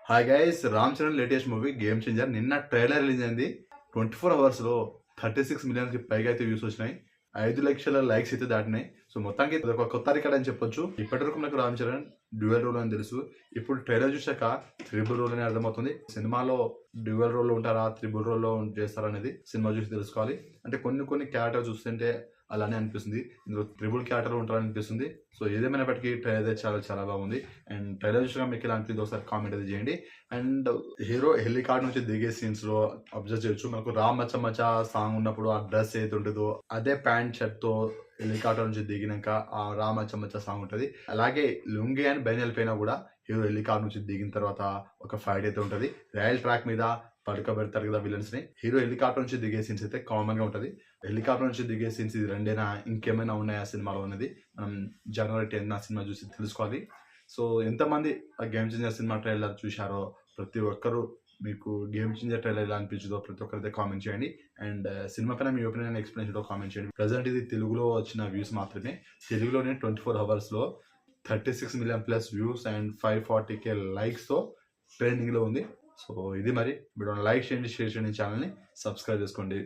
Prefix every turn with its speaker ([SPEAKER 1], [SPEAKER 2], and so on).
[SPEAKER 1] Hi guys, Ram Charan latest movie game changer నిన్న trailer release అయింది. 24 అవర్స్లో 36 మిలియన్కి పైగా అయితే వ్యూస్ వచ్చినాయి. 5 లక్షల లైక్స్ అయితే దాటినాయి. సో మొత్తానికి ఇది ఒక కొత్త రికార్డ్ అని చెప్పొచ్చు. ఇప్పటివరకు నాకు రామ్ చరణ్ డ్యూయల్ రోల్ అని తెలుసు. ఇప్పుడు ట్రైలర్ చూసాక త్రిబుల్ రోల్ అని అర్థమవుతుంది. సినిమాలో డ్యూయల్ రోల్ ఉంటారా, త్రిబుల్ రోల్లో చేస్తారా అనేది సినిమా చూసి తెలుసుకోవాలి. అంటే కొన్ని క్యారెక్టర్ చూస్తుంటే అలానే అనిపిస్తుంది. ఇందులో త్రిబుల్ క్యారెక్టర్ ఉంటారని అనిపిస్తుంది. సో ఏదేమైనప్పటికీ ట్రైలర్ చాలా బాగుంది. అండ్ ట్రైలర్ చూసినా మీకు ఎలా అనిపిస్తుంది ఒకసారి కామెంట్ అయితే చేయండి. అండ్ హీరో హెలికాప్టర్ నుంచి దిగే సీన్స్ లో అబ్జర్వ్ చేయొచ్చు. మనకు రామ్ మచ్చ మచ్చ సాంగ్ ఉన్నప్పుడు ఆ డ్రెస్ ఏది ఉంటుందో అదే ప్యాంట్ షర్ట్ తో హెలికాప్టర్ నుంచి దిగినాక ఆ రామ్ మచ్చ మచ్చ సాంగ్ ఉంటుంది. అలాగే లుంగి అని బయట వెళ్ళిపోయినా కూడా హీరో హెలికాప్టర్ నుంచి దిగిన తర్వాత ఒక ఫైట్ అయితే ఉంటుంది. రైల్ ట్రాక్ మీద పడుకోబెడతారు కదా విలన్స్ ని. హీరో హెలికాప్టర్ నుంచి దిగే సీన్స్ అయితే కామన్ గా ఉంటది. హెలికాప్టర్ నుంచి దిగే సీన్స్ ఇది రెండేనా, ఇంకేమైనా ఉన్నాయా సినిమాలో అనేది మనం జనవరి 10 సినిమా చూసి తెలుసుకోవాలి. సో ఎంతమంది ఆ గేమ్ చేంజర్ సినిమా ట్రైలర్ చూశారో ప్రతి ఒక్కరు మీకు గేమ్ చేంజర్ ట్రైలర్ ఎలా అనిపించిందో ప్రతి ఒక్కరైతే కామెంట్ చేయండి. అండ్ సినిమా పైన మీ ఒపీనియన్ ఎక్స్ప్లెయిన్ కామెంట్ చేయండి. ప్రజెంట్ ఇది తెలుగులో వచ్చిన వ్యూస్ మాత్రమే. తెలుగులోనే 24 అవర్స్లో 36 million plus views and 540K లైక్స్తో ట్రెండింగ్లో ఉంది. సో ఇది మరి వీడియో లైక్ చేయండి, షేర్ చేయండి, ఛానల్ని సబ్స్క్రైబ్ చేసుకోండి.